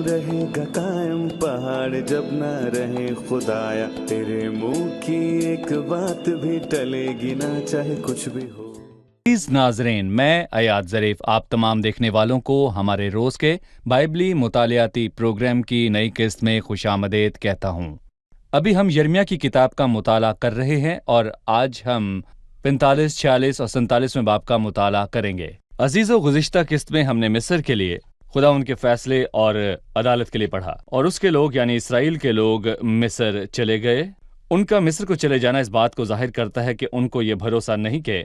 रहेगा कायम पहाड़ जब ना रहे खुदाया, तेरे मुंह की एक बात भी टलेगी ना चाहे कुछ भी हो। प्लीज नाजरीन, मैं अयाद ज़रीफ आप तमाम देखने वालों को हमारे रोज के बाइबली मुतालियाती प्रोग्राम की नई किस्त में खुशामदीद कहता हूँ। अभी हम यिर्मयाह की किताब का मुताला कर रहे हैं और आज हम 45, 46 और 47वें बाब का मुताला करेंगे। अजीज़ो, गुज़िश्ता किस्त में हमने मिस्र के लिए खुदा उनके फैसले और अदालत के लिए पढ़ा और उसके लोग यानी इसराइल के लोग मिस्र चले गए। उनका मिस्र को चले जाना इस बात को जाहिर करता है कि उनको ये भरोसा नहीं कि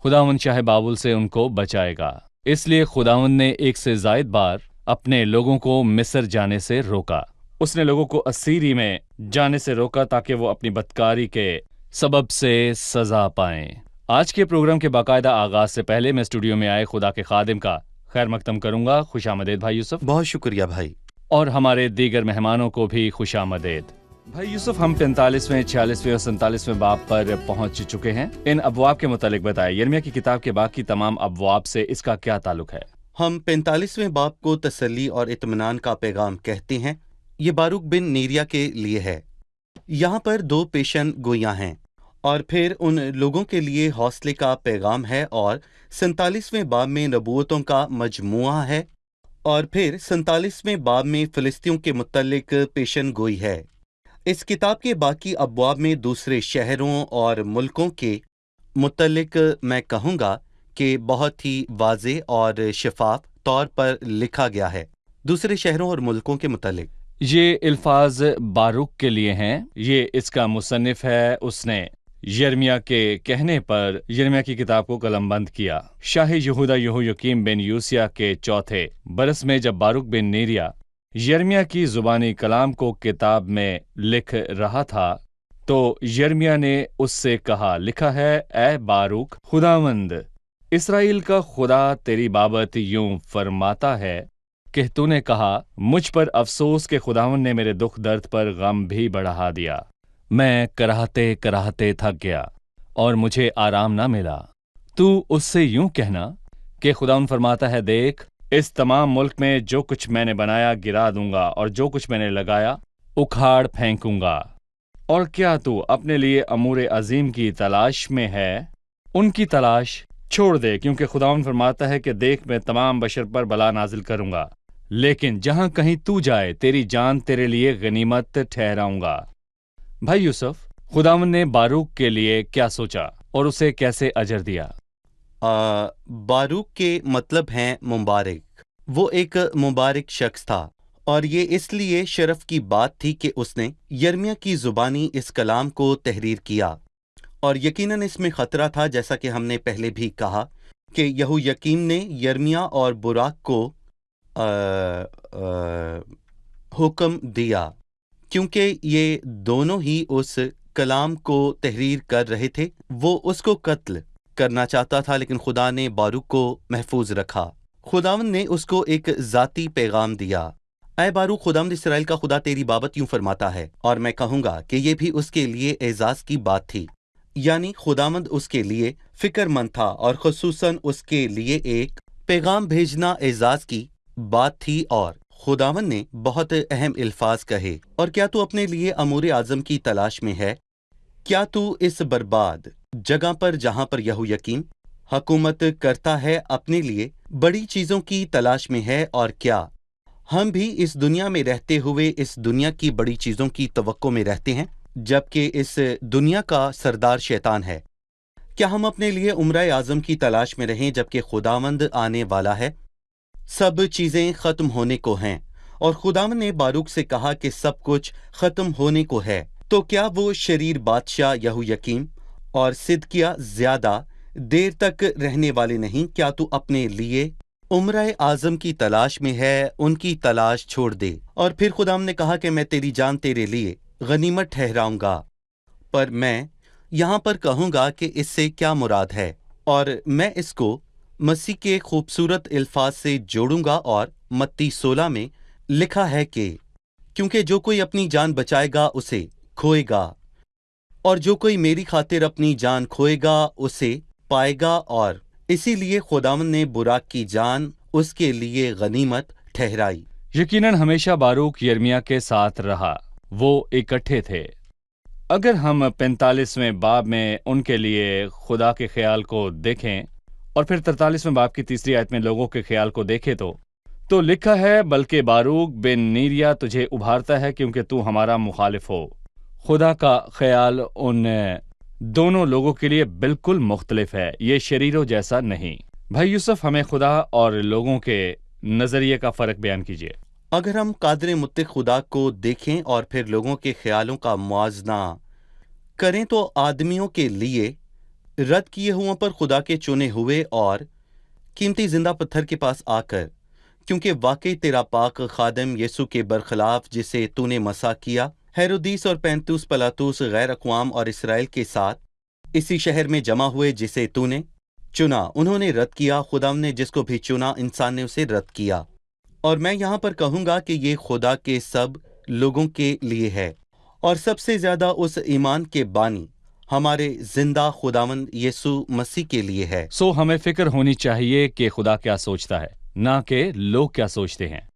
खुदावंद शाह बाबुल से उनको बचाएगा। इसलिए खुदावंद ने एक से ज़ायद बार अपने लोगों को मिस्र जाने से रोका। उसने लोगों को असीरी में जाने से रोका ताकि वो अपनी बदकारी के सबब से सजा पाएं। आज के प्रोग्राम के बाकायदा आगाज से पहले मैं स्टूडियो में आए खुदा के खादिम का खैर मकदम करूंगा। खुशामदीद भाई यूसुफ। बहुत शुक्रिया भाई। और हमारे दीगर मेहमानों को भी खुशामदीद। भाई यूसुफ, हम 45वें, 46वें और 47वें बाब पर पहुंच चुके हैं। इन अबवाब के मुतालिक बताएं, यिर्मयाह की किताब के बाकी तमाम अबवाब से इसका क्या ताल्लुक है? हम 45वें बाब को तसल्ली और इत्मीनान का पैगाम कहते हैं। ये बारूक बिन नेरिया के लिए है। यहाँ पर 2 पेशन गोइयाँ हैं और फिर उन लोगों के लिए हौसले का पैगाम है, और 47वें बाब में नबूवतों का मजमुआ है, और फिर 47वें बाब में फिलिस्तियों के मुतल्लिक पेशन गोई है। इस किताब के बाकी अबवाब में दूसरे शहरों और मुल्कों के मुतल्लिक मैं कहूँगा कि बहुत ही वाज़े और शफाफ तौर पर लिखा गया है। दूसरे शहरों और मुल्कों के मुतल्लिक ये अल्फाज बारूक के लिए हैं। ये इसका मुसन्निफ है। उसने यिर्मयाह के कहने पर यिर्मयाह की किताब को कलमबंद किया। शाह यहूदा यहोयाकीम बिन यूसिया के चौथे बरस में जब बारूक बिन नेरिया यिर्मयाह की जुबानी कलाम को किताब में लिख रहा था, तो यिर्मयाह ने उससे कहा, लिखा है, ए बारूक, खुदावंद इसराइल का खुदा तेरी बाबत यूं फरमाता है कि तूने कहा, मुझ पर अफसोस के खुदावंद ने मेरे दुख दर्द पर गम भी बढ़ा दिया। मैं कराहते कराहते थक गया और मुझे आराम ना मिला। तू उससे यूं कहना कि खुदावंद फरमाता है, देख, इस तमाम मुल्क में जो कुछ मैंने बनाया गिरा दूंगा और जो कुछ मैंने लगाया उखाड़ फेंकूंगा। और क्या तू अपने लिए अमूर अजीम की तलाश में है? उनकी तलाश छोड़ दे, क्योंकि खुदावंद फरमाता है कि देख, मैं तमाम बशर पर बला नाजिल करूंगा, लेकिन जहां कहीं तू जाए तेरी जान तेरे लिए गनीमत ठहराऊंगा। भाई यूसुफ, खुदावंद ने बारूक के लिए क्या सोचा और उसे कैसे अजर दिया? बारूक के मतलब हैं मुबारक। वो एक मुबारक शख्स था, और ये इसलिए शरफ की बात थी कि उसने यिर्मयाह की जुबानी इस कलाम को तहरीर किया। और यकीनन इसमें खतरा था, जैसा कि हमने पहले भी कहा कि यहोयाकीम ने यिर्मयाह और बुराक को हुक्म दिया, क्योंकि ये दोनों ही उस कलाम को तहरीर कर रहे थे। वो उसको कत्ल करना चाहता था, लेकिन खुदा ने बारूक को महफूज रखा। खुदावंद ने उसको एक ज़ाती पैगाम दिया, ऐ बारूक, खुदावंद इसराइल का खुदा तेरी बाबत यूं फरमाता है। और मैं कहूँगा कि ये भी उसके लिए एजाज की बात थी, यानी खुदावंद उसके लिए फिक्रमंद था, और खुसूसन उसके लिए एक पैगाम भेजना एजाज की बात थी। और खुदावंद ने बहुत अहम अल्फाज कहे, और क्या तू अपने लिए अमूर आज़म की तलाश में है? क्या तू इस बर्बाद जगह पर जहां पर यहोयाकीम हुकूमत करता है अपने लिए बड़ी चीजों की तलाश में है? और क्या हम भी इस दुनिया में रहते हुए इस दुनिया की बड़ी चीजों की तवक्को में रहते हैं, जबकि इस दुनिया का सरदार शैतान है? क्या हम अपने लिए उम्र आज़म की तलाश में रहें, जबकि खुदावंद आने वाला है? सब चीजें खत्म होने को हैं, और खुदावंद ने बारूक से कहा कि सब कुछ खत्म होने को है। तो क्या वो शरीर बादशाह यहोयाकीम और सिदकिय्याह ज्यादा देर तक रहने वाले नहीं? क्या तू अपने लिए उम्र आज़म की तलाश में है? उनकी तलाश छोड़ दे। और फिर खुदावंद ने कहा कि मैं तेरी जान तेरे लिए गनीमत ठहराऊंगा। पर मैं यहाँ पर कहूँगा कि इससे क्या मुराद है, और मैं इसको मसीह के खूबसूरत अल्फाज से जोड़ूंगा। और मत्ती 16 में लिखा है कि क्योंकि जो कोई अपनी जान बचाएगा उसे खोएगा, और जो कोई मेरी खातिर अपनी जान खोएगा उसे पाएगा। और इसीलिए खुदावंद ने बुराक की जान उसके लिए गनीमत ठहराई। यकीनन हमेशा बारूक यिर्मयाह के साथ रहा, वो इकट्ठे थे। अगर हम 45वें बाब में उनके लिए खुदा के ख्याल को देखें और फिर 43वें बाब की तीसरी आयत में लोगों के ख्याल को देखें तो लिखा है, बल्कि बारूक बिन नीरिया तुझे उभारता है क्योंकि तू हमारा मुखालिफ हो। खुदा का ख्याल उन दोनों लोगों के लिए बिल्कुल मुख्तलिफ है, ये शरीरों जैसा नहीं। भाई यूसुफ, हमें खुदा और लोगों के नजरिए का फर्क बयान कीजिए। अगर हम कादर मुत्तक़ खुदा को देखें और फिर लोगों के ख्यालों का मुआवजा करें तो आदमियों के लिए रद्द किए हुओं पर खुदा के चुने हुए और कीमती जिंदा पत्थर के पास आकर, क्योंकि वाकई तेरा पाक खादम यीशु के बरखिलाफ जिसे तूने मसा किया, हेरोदीस और पैंतुस पलातुस गैर अक़वाम और इसराइल के साथ इसी शहर में जमा हुए जिसे तूने चुना, उन्होंने रद्द किया। खुदाम ने जिसको भी चुना, इंसान ने उसे रद्द किया। और मैं यहाँ पर कहूँगा कि ये खुदा के सब लोगों के लिए है और सबसे ज़्यादा उस ईमान के बानी हमारे जिंदा खुदावंद यीशु मसीह के लिए है। सो हमें फिक्र होनी चाहिए कि खुदा क्या सोचता है, ना कि लोग क्या सोचते हैं।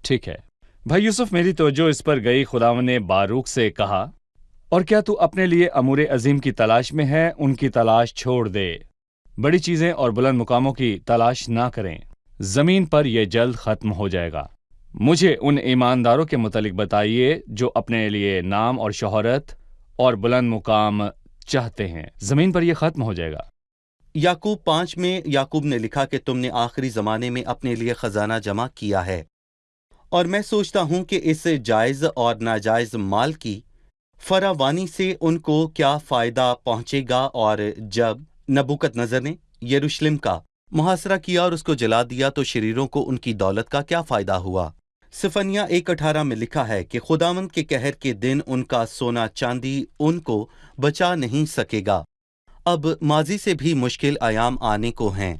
ठीक है भाई यूसुफ, मेरी तवज्जो इस पर गई। खुदावंद ने बारूक से कहा, और क्या तू अपने लिए अमूर अजीम की तलाश में है? उनकी तलाश छोड़ दे। बड़ी चीजें और बुलंद मुकामों की तलाश ना करें, जमीन पर यह जल्द खत्म हो जाएगा। मुझे उन ईमानदारों के मुतालिक बताइए जो अपने लिए नाम और शोहरत और बुलंद मुकाम चाहते हैं। जमीन पर यह खत्म हो जाएगा। याकूब 5 में याकूब ने लिखा कि तुमने आखिरी जमाने में अपने लिए खजाना जमा किया है, और मैं सोचता हूं कि इस जायज और नाजायज माल की फरावानी से उनको क्या फायदा पहुंचेगा। और जब नबूकदनजर ने यरूशलेम का मुहासरा किया और उसको जला दिया तो शरीरों को उनकी दौलत का क्या फायदा हुआ। सिफनिया 1:18 में लिखा है कि खुदावंद के कहर के दिन उनका सोना चांदी उनको बचा नहीं सकेगा। अब माजी से भी मुश्किल आयाम आने को हैं।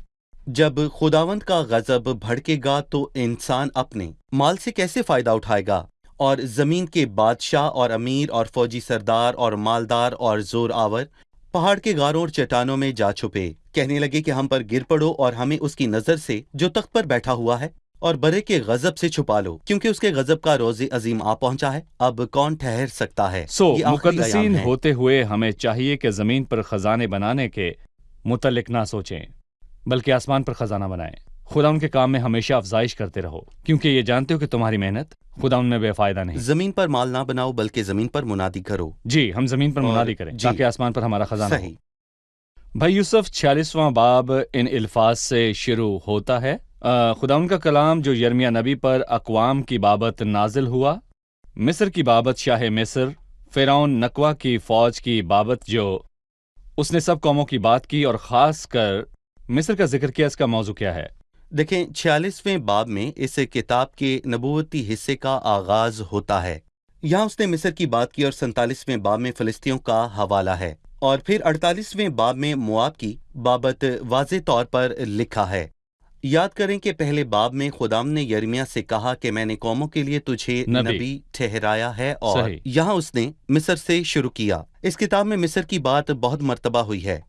जब खुदावंद का गजब भड़केगा तो इंसान अपने माल से कैसे फायदा उठाएगा? और जमीन के बादशाह और अमीर और फौजी सरदार और मालदार और जोर आवर पहाड़ के गारों और चट्टानों में जा छुपे, कहने लगे कि हम पर गिर पड़ो और हमें उसकी नजर से जो तख्त पर बैठा हुआ है और बरे के गजब से छुपा लो, क्योंकि उसके गजब का रोज़े अजीम आ पहुंचा है। अब कौन ठहर सकता है? ये आखिरी मुकद्दसीन आयाम है। होते हुए हमें चाहिए कि जमीन पर खजाने बनाने के मुतल्लिक ना सोचें, बल्कि आसमान पर खजाना बनाएं। खुदा उनके काम में हमेशा अफजाइश करते रहो, क्योंकि ये जानते हो कि तुम्हारी मेहनत खुदा उनमें बेफायदा नहीं। जमीन पर माल ना बनाओ, बल्कि जमीन पर मुनादी करो। जी, हम जमीन पर और मुनादी करें जी। ताकि आसमान पर हमारा खजाना हो। सही। भाई यूसुफ, 46वां बाब इन अल्फाज से शुरू होता है। खुदा उनका कलाम जो यिर्मयाह नबी पर अक़वाम की बाबत नाजिल हुआ, मिस्र की बाबत शाह मिस्र, फ़िरौन नकवा की फ़ौज की बाबत जो उसने सब कौमों की बात की और ख़ास कर मिस्र का जिक्र किया। इसका मौजू क्या है? देखें, 46वें बाब में इस किताब के नबूवती हिस्से का आगाज होता है। यहाँ उसने मिस्र की बात की और 47वें बाब में फ़िलिस्तियों का हवाला है, और फिर 48वें बाब में मुआब की बाबत वाज़े तौर पर लिखा है। याद करें कि पहले बाब में खुदाम ने यिर्मयाह से कहा कि मैंने कौमों के लिए तुझे नबी ठहराया है, और सही। यहाँ उसने मिस्र से शुरू किया। इस किताब में मिस्र की बात बहुत मर्तबा हुई है।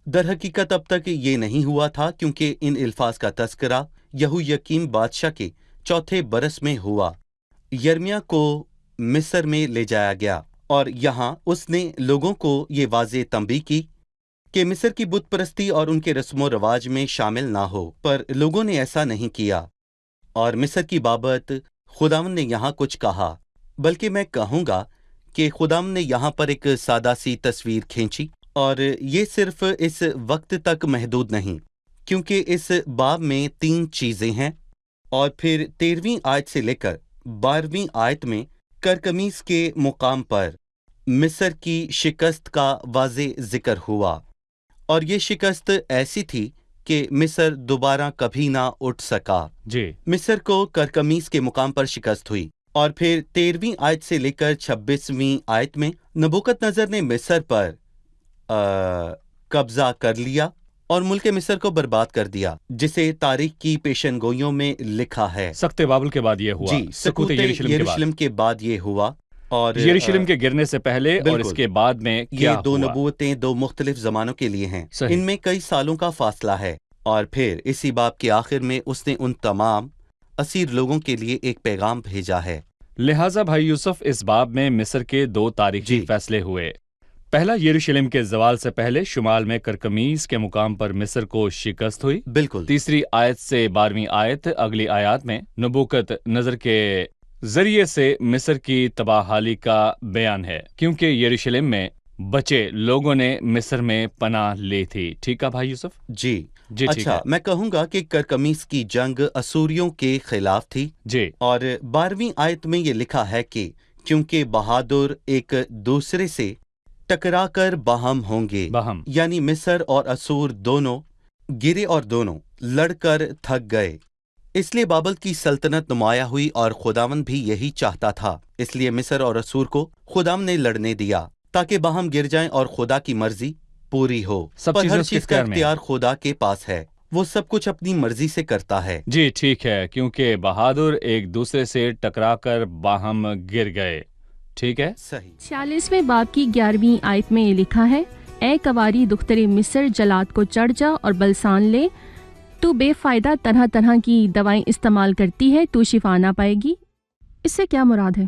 दर हकीकत अब तक ये नहीं हुआ था, क्योंकि इन अल्फाज का तस्करा यहोयाकीम बादशाह के चौथे बरस में हुआ। यिर्मयाह को मिस्र में ले जाया गया और यहाँ उसने लोगों को ये वाज़े तंबीह की कि मिस्र की बुत परस्ती और उनके रस्मो रवाज में शामिल ना हो, पर लोगों ने ऐसा नहीं किया। और मिस्र की बाबत खुदाम ने यहाँ कुछ कहा, बल्कि मैं कहूँगा कि खुदाम ने यहाँ पर एक सादा सी तस्वीर खींची, और ये सिर्फ इस वक्त तक महदूद नहीं, क्योंकि इस बाब में 3 चीज़ें हैं। और फिर 13वीं आयत से लेकर 12वीं आयत में करकमीस के मुकाम पर मिस्र की शिकस्त का वाज़े जिक्र हुआ, और ये शिकस्त ऐसी थी कि मिस्र दोबारा कभी ना उठ सका। जी, मिस्र को करकमीस के मुकाम पर शिकस्त हुई। और फिर 13वीं आयत से लेकर 26वीं आयत में नबूकदनजर ने मिस्र पर कब्जा कर लिया और मुल्क मिस्र को बर्बाद कर दिया, जिसे तारीख की पेशनगोइयों में लिखा है। सख्ते बाबुल के बाद ये हुआ। जी, सकूत यरूशलेम के बाद ये हुआ। और यरूशलेम के गिरने से पहले और बिल्कुल। इसके बाद में ये क्या 2 हुआ? नबूवतें 2 मुख्तलिफ जमानों के लिए हैं। सही। इनमें कई सालों का फासला है। और फिर इसी बाब के आखिर में उसने उन तमाम اسیر لوگوں کے لیے ایک پیغام بھیجا ہے۔ لہٰذا بھائی یوسف اس باب میں مصر کے 2 تاریخی جی۔ فیصلے ہوئے۔ پہلا، یروشلم کے زوال سے پہلے شمال میں کرکمیز کے مقام پر مصر کو شکست ہوئی۔ بالکل۔ تیسری آیت سے 12ویں آیت، اگلی آیات میں نبوکت نظر کے ذریعے سے مصر کی تباہ کا بیان ہے، کیونکہ یروشلم میں بچے لوگوں نے مصر میں پناہ لی تھی۔ ٹھیک ہے بھائی یوسف؟ جی جی ٹھیک اچھا، ہے میں کہوں گا کہ کرکمیس کی جنگ اسوریوں کے خلاف تھی، جی اور 12ویں آیت میں یہ لکھا ہے کہ کیونکہ بہادر ایک دوسرے سے ٹکرا کر باہم ہوں گے، باہم۔ یعنی مصر اور اسور دونوں گرے اور دونوں لڑ کر تھک گئے۔ اس لیے بابل کی سلطنت نمایاں ہوئی، اور خداوند بھی یہی چاہتا تھا۔ اس لیے مصر اور اسور کو خداوند نے لڑنے دیا تاکہ باہم گر جائیں اور خدا کی مرضی پوری ہو۔ سب پر چیزیں ہر اس کے چیز کا اختیار میں ہیں۔ اختیار خدا کے پاس ہے، وہ سب کچھ اپنی مرضی سے کرتا ہے۔ جی ٹھیک ہے، کیونکہ بہادر ایک دوسرے سے ٹکرا کر باہم گر گئے۔ ٹھیک ہے؟ صحیح۔ 46ویں باب کی 11ویں آیت میں یہ لکھا ہے، اے کواری دختر مصر، جلاد کو چڑھ جا اور بلسان لے، تو بے فائدہ طرح طرح کی دوائیں استعمال کرتی ہے، تو شفا نہ پائے گی۔ اس سے کیا مراد ہے؟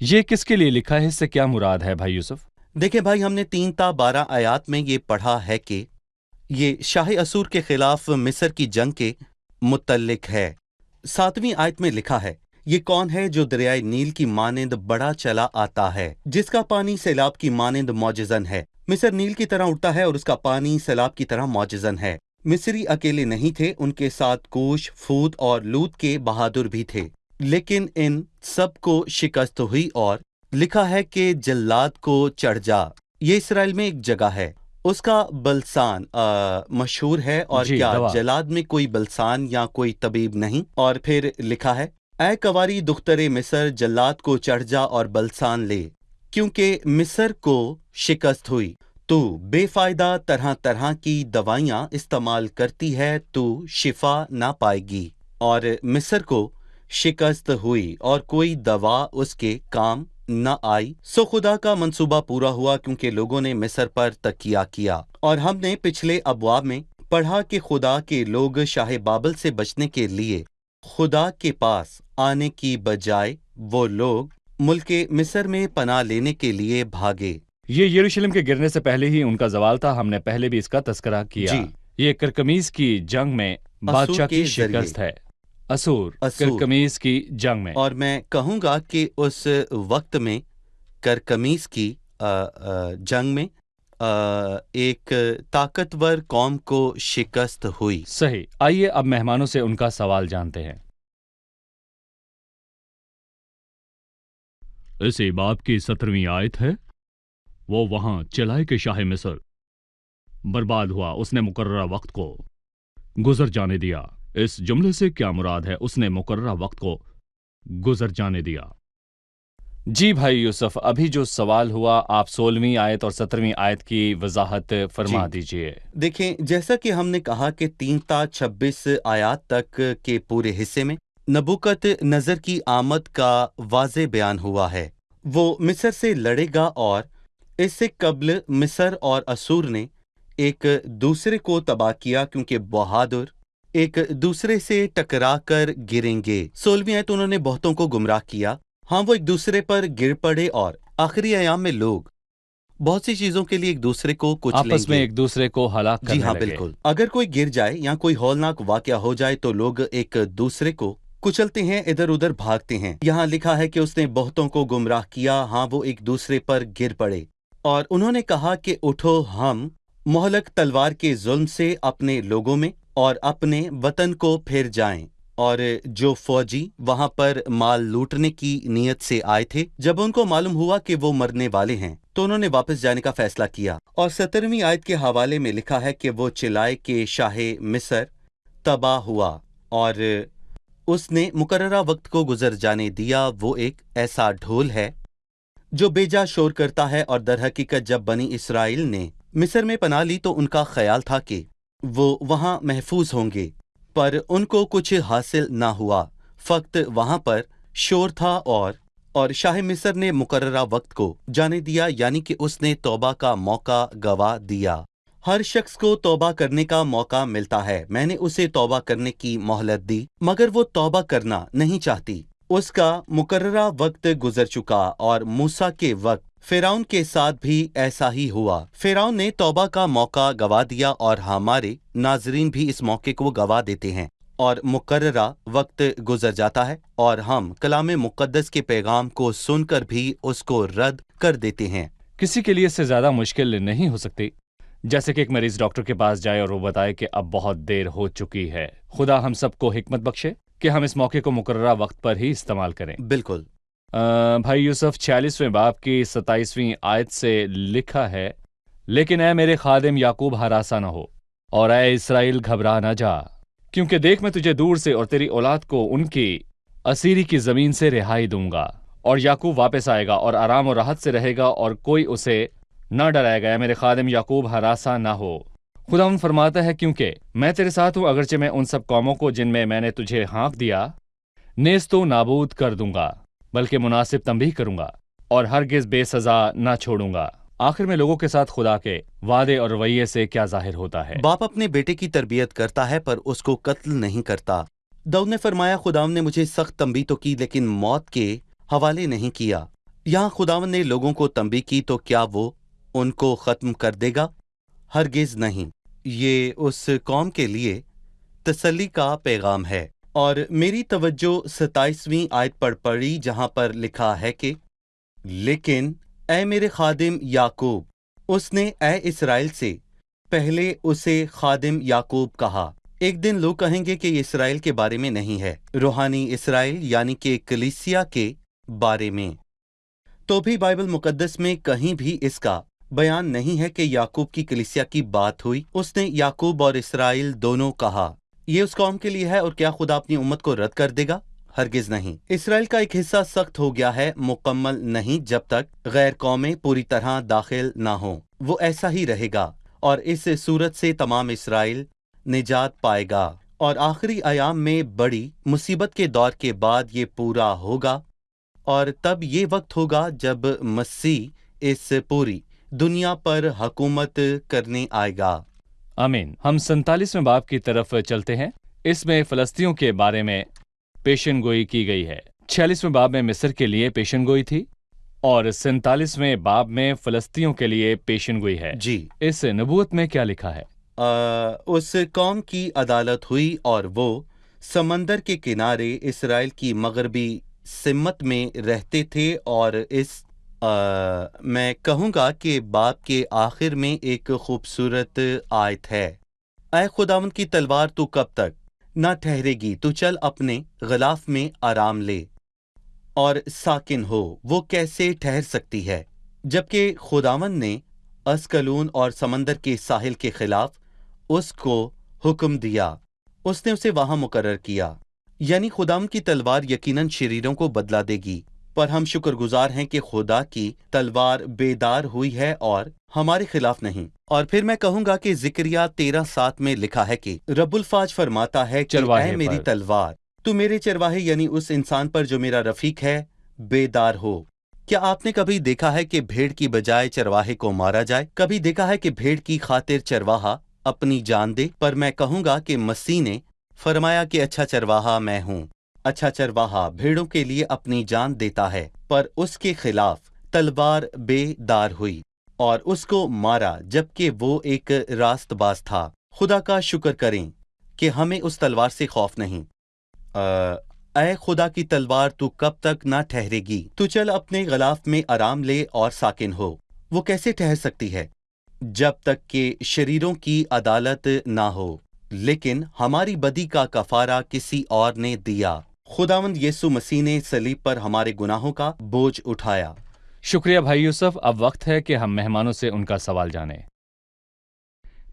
یہ کس کے لیے لکھا ہے؟ اس سے کیا مراد ہے بھائی یوسف؟ دیکھیں بھائی، ہم نے 3 تا 12 آیات میں یہ پڑھا ہے کہ یہ شاہ اسور کے خلاف مصر کی جنگ کے متعلق ہے۔ 7ویں آیت میں لکھا ہے، یہ کون ہے جو دریائے نیل کی مانند بڑا چلا آتا ہے، جس کا پانی سیلاب کی مانند معجزن ہے۔ مصر نیل کی طرح اٹھتا ہے اور اس کا پانی سیلاب کی طرح معجزن ہے۔ مصری اکیلے نہیں تھے، ان کے ساتھ کوش، فوت اور لوط کے بہادر بھی تھے، لیکن ان سب کو شکست ہوئی، اور لکھا ہے کہ جلاد کو چڑھ جا۔ یہ اسرائیل میں ایک جگہ ہے، اس کا بلسان مشہور ہے، اور جی، کیا دوا۔ جلاد میں کوئی بلسان یا کوئی طبیب نہیں؟ اور پھر لکھا ہے، اے کواری دختر مصر، جلاد کو چڑھ جا اور بلسان لے، کیونکہ مصر کو شکست ہوئی، تو بے فائدہ طرح طرح کی دوائیاں استعمال کرتی ہے، تو شفا نہ پائے گی۔ اور مصر کو شکست ہوئی اور کوئی دوا اس کے کام نہ آئی، سو خدا کا منصوبہ پورا ہوا، کیونکہ لوگوں نے مصر پر تکیہ کیا۔ اور ہم نے پچھلے ابواب میں پڑھا کہ خدا کے لوگ شاہ بابل سے بچنے کے لیے خدا کے پاس آنے کی بجائے وہ لوگ ملک مصر میں پناہ لینے کے لیے بھاگے۔ یہ یروشلم کے گرنے سے پہلے ہی ان کا زوال تھا، ہم نے پہلے بھی اس کا تذکرہ کیا۔ جی۔ یہ کرکمیز کی جنگ میں بادشاہ کے کی ذریعے۔ شکست ہے۔ اسور اسور۔ کرکمیز کی جنگ میں۔ اور میں کہوں گا کہ اس وقت میں کرکمیز کی جنگ میں ایک طاقتور قوم کو شکست ہوئی۔ صحیح۔ آئیے اب مہمانوں سے ان کا سوال جانتے ہیں۔ اسی باب کی 17ویں آیت ہے، وہ وہاں چلائے کہ شاہ مصر برباد ہوا، اس نے مقررہ وقت کو گزر جانے دیا۔ اس جملے سے کیا مراد ہے؟ اس نے مقررہ وقت کو گزر جانے دیا۔ جی بھائی یوسف، ابھی جو سوال ہوا آپ 16ویں آیت اور 17ویں آیت کی وضاحت فرما دیجئے۔ دیکھیں، جیسا کہ ہم نے کہا کہ 3 تا 26 آیات تک کے پورے حصے میں نبوکت نظر کی آمد کا واضح بیان ہوا ہے۔ وہ مصر سے لڑے گا، اور اس سے قبل مصر اور اسور نے ایک دوسرے کو تباہ کیا، کیونکہ بہادر ایک دوسرے سے ٹکرا کر گریں گے۔ 16ویں آیت، انہوں نے بہتوں کو گمراہ کیا، ہاں وہ ایک دوسرے پر گر پڑے، اور آخری ایام میں لوگ بہت سی چیزوں کے لیے ایک دوسرے کو کچلیں گے، آپس میں ایک دوسرے کو ہلاک کرنے جی ہاں لگے۔ بالکل۔ اگر کوئی گر جائے یا کوئی ہولناک واقعہ ہو جائے تو لوگ ایک دوسرے کو کچلتے ہیں، ادھر ادھر بھاگتے ہیں۔ یہاں لکھا ہے کہ اس نے بہتوں کو گمراہ کیا، ہاں وہ ایک دوسرے پر گر پڑے، اور انہوں نے کہا کہ اٹھو، ہم مہلک تلوار کے ظلم سے اپنے لوگوں میں اور اپنے وطن کو پھر جائیں۔ اور جو فوجی وہاں پر مال لوٹنے کی نیت سے آئے تھے، جب ان کو معلوم ہوا کہ وہ مرنے والے ہیں تو انہوں نے واپس جانے کا فیصلہ کیا۔ اور 17ویں آیت کے حوالے میں لکھا ہے کہ وہ چلائے کہ شاہ مصر تباہ ہوا، اور اس نے مقررہ وقت کو گزر جانے دیا۔ وہ ایک ایسا ڈھول ہے جو بیجا شور کرتا ہے، اور در حقیقت جب بنی اسرائیل نے مصر میں پناہ لی تو ان کا خیال تھا کہ وہ وہاں محفوظ ہوں گے، پر ان کو کچھ حاصل نہ ہوا، فقط وہاں پر شور تھا، اور شاہ مصر نے مقررہ وقت کو جانے دیا، یعنی کہ اس نے توبہ کا موقع گوا دیا۔ हर शख्स को तौबा करने का मौका मिलता है। मैंने उसे तौबा करने की मोहलत दी, मगर वो तौबा करना नहीं चाहती। उसका मुकर्ररा वक्त गुजर चुका और मूसा के वक्त फिरौन के साथ भी ऐसा ही हुआ। फिरौन ने तौबा का मौका गवा दिया और हमारे नाजरीन भी इस मौके को गवा देते हैं और मुकर्ररा वक्त गुजर जाता है और हम कलाम मुक़द्दस के पैगाम को सुनकर भी उसको रद्द कर देते हैं। किसी के लिए इससे ज्यादा मुश्किल नहीं हो सकती, जैसे कि एक मरीज डॉक्टर के पास जाए और वो बताए कि अब बहुत देर हो चुकी है। खुदा हम सबको हिकमत बख्शे कि हम इस मौके को मुकर्ररा वक्त पर ही इस्तेमाल करें। बिल्कुल। भाई यूसुफ 46वें बाब की 27वीं आयत से लिखा है, लेकिन ऐ मेरे खादिम याकूब हरासा न हो और ऐ इसराइल घबरा न जा, क्योंकि देख मैं तुझे दूर से और तेरी औलाद को उनकी असीरी की जमीन से रिहाई दूंगा और याकूब वापस आएगा और आराम और राहत से रहेगा और कोई उसे न डराएगा। ऐ मेरे खादिम याकूब हरासा ना हो। खुदावंद फरमाता है, क्योंकि मैं तेरे साथ हूं, अगरचे मैं उन सब कौमों को जिनमें मैंने तुझे हाँक दिया नेस्तो नाबूद कर दूंगा, बल्कि मुनासिब तंबीह करूंगा और हरगिज बेसजा न छोड़ूंगा। आखिर में लोगों के साथ खुदा के वादे और रवैये से क्या जाहिर होता है? बाप अपने बेटे की तरबियत करता है पर उसको कत्ल नहीं करता। दाऊद ने फरमाया, खुदावंद ने मुझे सख्त तंबीह तो की लेकिन मौत के हवाले नहीं किया। यहाँ खुदावंद ने लोगों को तंबीह की तो क्या वो उनको खत्म कर देगा? हरगिज नहीं। ये उस कौम के लिए तसल्ली का पैगाम है। और मेरी तवज्जो 27वीं आयत पर पड़ी जहां पर लिखा है कि लेकिन ऐ मेरे खादिम याकूब, उसने ऐ इसराइल से पहले उसे खादिम याकूब कहा। एक दिन लोग कहेंगे कि ये इसराइल के बारे में नहीं है, रूहानी इसराइल यानी कि कलीसिया के बारे में। तो भी बाइबल मुकद्दस में कहीं भी इसका बयान नहीं है कि याकूब की कलीसिया की बात हुई। उसने याकूब और इसराइल दोनों कहा। ये उस कौम के लिए है और क्या खुदा अपनी उम्मत को रद्द कर देगा? हरगिज नहीं। इसराइल का एक हिस्सा सख्त हो गया है, मुकम्मल नहीं जब तक गैर कौमें पूरी तरह दाखिल ना हो। वो ऐसा ही रहेगा और इस सूरत से तमाम इसराइल निजात पाएगा और आखिरी अयाम में बड़ी मुसीबत के दौर के बाद ये पूरा होगा और तब ये वक्त होगा जब मसीह इस पूरी दुनिया पर हुकूमत करने आएगा। आमीन। हम 47वें बाब की तरफ चलते हैं। इसमें फलस्तियों के बारे में पेशन गोई की गई है। 46वें बाब में मिस्र के लिए पेशन गोई थी और 47वें बाब में फलस्तियों के लिए पेशन गोई है। जी। इस नबूवत में क्या लिखा है? उस कौम की अदालत हुई और वो समंदर के किनारे इसराइल की मगरबी सिमत में रहते थे और इस मैं कहूँगा कि बाब के आखिर में एक खूबसूरत आयत है। ऐ खुदावंद की तलवार तू कब तक न ठहरेगी, तू चल अपने गलाफ में आराम ले और साकिन हो। वो कैसे ठहर सकती है जबकि खुदावंद ने अस्कलून और समंदर के साहिल के खिलाफ उसको हुक्म दिया, उसने उसे वहां मुकर्रर किया। यानी खुदावंद की तलवार यकीनन शरीरों को बदला देगी, पर हम शुक्रगुजार हैं कि खुदा की तलवार बेदार हुई है और हमारे खिलाफ नहीं। और फिर मैं कहूंगा कि जिक्रिया 13:7 में लिखा है कि रब्बुल फाज फरमाता है कि ऐ मेरी तलवार, तू मेरे चरवाहे यानी उस इंसान पर जो मेरा रफीक है बेदार हो। क्या आपने कभी देखा है कि भेड़ की बजाय चरवाहे को मारा जाए? कभी देखा है कि भेड़ की खातिर चरवाहा अपनी जान दे? पर मैं कहूंगा कि मसीह ने फरमाया कि अच्छा चरवाहा मैं हूँ। अच्छा चरवाहा भेड़ों के लिए अपनी जान देता है, पर उसके खिलाफ तलवार बेदार हुई और उसको मारा जबकि वो एक रास्तबाज था। खुदा का शुक्र करें कि हमें उस तलवार से खौफ नहीं। ऐ खुदा की तलवार तू कब तक ना ठहरेगी, तू चल अपने गलाफ में आराम ले और साकिन हो। वो कैसे ठहर सकती है? जब तक कि शरीरों की अदालत ना हो, लेकिन हमारी बदी का कफारा किसी और ने दिया। खुदावंद यीशु मसीह ने सलीब पर हमारे गुनाहों का बोझ उठाया। शुक्रिया भाई यूसुफ। अब वक्त है कि हम मेहमानों से उनका सवाल जानें।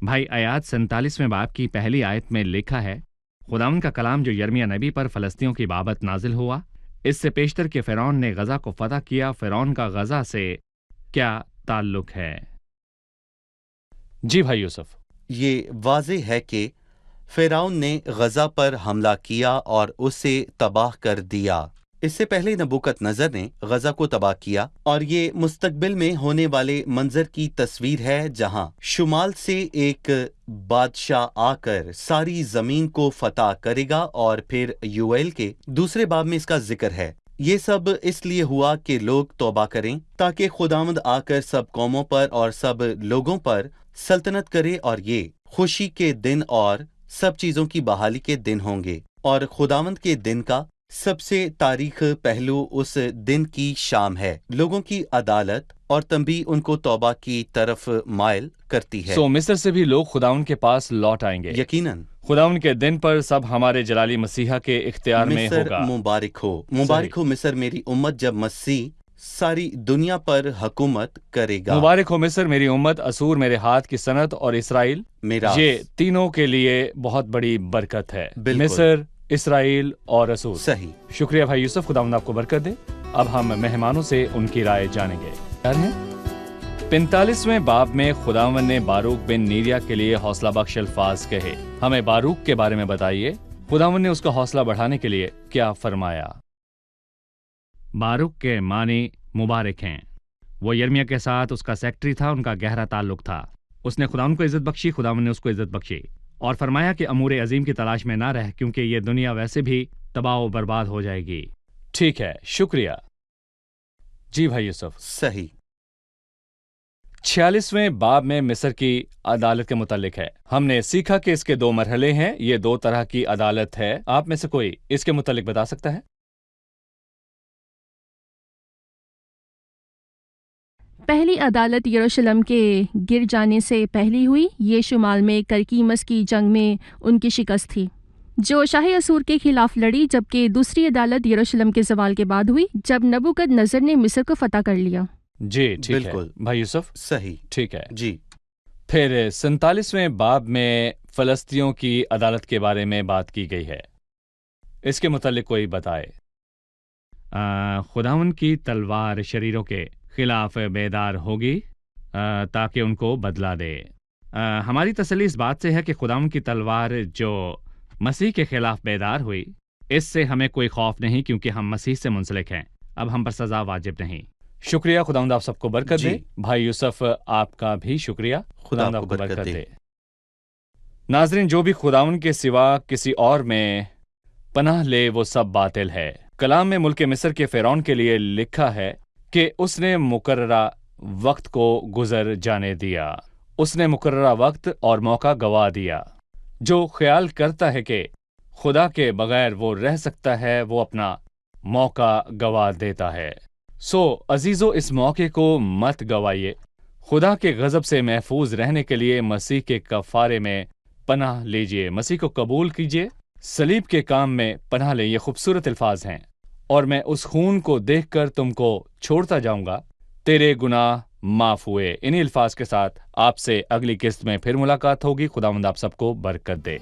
भाई, आयात 47वें बाब की पहली आयत में लिखा है, खुदावंद का कलाम जो यर्मिया नबी पर फलस्तियों की बाबत नाजिल हुआ, इससे पेशतर के फिरौन ने गजा को फतह किया। फिरौन का गजा से क्या ताल्लुक है? जी भाई यूसुफ। ये वाज़ेह है कि फिरौन ने गजा पर हमला किया और उसे तबाह कर दिया। اس سے پہلے نبوکت نظر نے غزہ کو تباہ کیا، اور یہ مستقبل میں ہونے والے منظر کی تصویر ہے جہاں شمال سے ایک بادشاہ آ کر ساری زمین کو فتح کرے گا، اور پھر یوئیل کے دوسرے باب میں اس کا ذکر ہے۔ یہ سب اس لیے ہوا کہ لوگ توبہ کریں تاکہ خداوند آ کر سب قوموں پر اور سب لوگوں پر سلطنت کرے، اور یہ خوشی کے دن اور سب چیزوں کی بحالی کے دن ہوں گے۔ اور خداوند کے دن کا سب سے تاریخ پہلو اس دن کی شام ہے۔ لوگوں کی عدالت اور تنبیہ ان کو توبہ کی طرف مائل کرتی ہے۔ مصر سے بھی لوگ خداوند کے پاس لوٹ آئیں گے۔ یقیناً خداوند کے دن پر سب ہمارے جلالی مسیحا کے اختیار میں مصر ہوگا۔ مبارک ہو، مبارک ہو مصر میری امت، جب مسیح ساری دنیا پر حکومت کرے گا۔ مبارک ہو مصر میری امت، اسور میرے ہاتھ کی صنعت، اور اسرائیل میراث۔ یہ تینوں کے لیے بہت بڑی برکت ہے۔ بالکل۔ مصر، اسرائیل اور اسور۔ صحیح۔ شکریہ بھائی یوسف، خداوند آپ کو برکت دے۔ اب ہم مہمانوں سے ان کی رائے جانیں گے۔ 45ویں باب میں خداوند نے باروک بن نیریا کے لیے حوصلہ بخش الفاظ کہے۔ ہمیں باروک کے بارے میں بتائیے، خداوند نے اس کا حوصلہ بڑھانے کے لیے کیا فرمایا؟ باروک کے معنی مبارک ہیں۔ وہ یرمیا کے ساتھ اس کا سیکٹری تھا، ان کا گہرا تعلق تھا۔ اس نے خداوند کو عزت بخشی، خداوند نے اس کو عزت بخشی، اور فرمایا کہ امور عظیم کی تلاش میں نہ رہ، کیونکہ یہ دنیا ویسے بھی تباہ و برباد ہو جائے گی۔ ٹھیک ہے، شکریہ۔ جی بھائی یوسف۔ صحیح۔ 46ویں باب میں مصر کی عدالت کے متعلق ہے۔ ہم نے سیکھا کہ اس کے 2 مرحلے ہیں، یہ 2 طرح کی عدالت ہے۔ آپ میں سے کوئی اس کے متعلق بتا سکتا ہے؟ پہلی عدالت یروشلم کے گر جانے سے پہلی ہوئی۔ یہ شمال میں کرکیمس کی جنگ میں ان کی شکست تھی جو شاہ اسور کے خلاف لڑی، جبکہ دوسری عدالت یروشلم کے زوال کے بعد ہوئی جب نبوکد نظر نے مصر کو فتح کر لیا۔ جی ٹھیک ہے بالکل۔ بھائی یوسف۔ صحیح۔ ٹھیک ہے۔ جی۔ پھر 47ویں باب میں فلسطینیوں کی عدالت کے بارے میں بات کی گئی ہے، اس کے متعلق کوئی بتائے۔ خداوند کی تلوار شریروں کے خلاف بیدار ہوگی تاکہ ان کو بدلہ دے۔ ہماری تسلی اس بات سے ہے کہ خداوند کی تلوار جو مسیح کے خلاف بیدار ہوئی، اس سے ہمیں کوئی خوف نہیں، کیونکہ ہم مسیح سے منسلک ہیں۔ اب ہم پر سزا واجب نہیں۔ شکریہ، خداوند آپ سب کو برکت دے۔ بھائی یوسف آپ کا بھی شکریہ، خداوند آپ کو برکت دے۔ ناظرین، جو بھی خداوند کے سوا کسی اور میں پناہ لے وہ سب باطل ہے۔ کلام میں ملک مصر کے فرعون کے لیے لکھا ہے کہ اس نے مقررہ وقت کو گزر جانے دیا، اس نے مقررہ وقت اور موقع گوا دیا۔ جو خیال کرتا ہے کہ خدا کے بغیر وہ رہ سکتا ہے، وہ اپنا موقع گوا دیتا ہے۔ سو عزیزو، اس موقع کو مت گوائیے۔ خدا کے غضب سے محفوظ رہنے کے لیے مسیح کے کفارے میں پناہ لیجئے، مسیح کو قبول کیجئے، صلیب کے کام میں پناہ لیں۔ یہ خوبصورت الفاظ ہیں، اور میں اس خون کو دیکھ کر تم کو چھوڑتا جاؤں گا، تیرے گناہ معاف ہوئے۔ انہی الفاظ کے ساتھ آپ سے اگلی قسط میں پھر ملاقات ہوگی۔ خداوند آپ سب کو برکت دے۔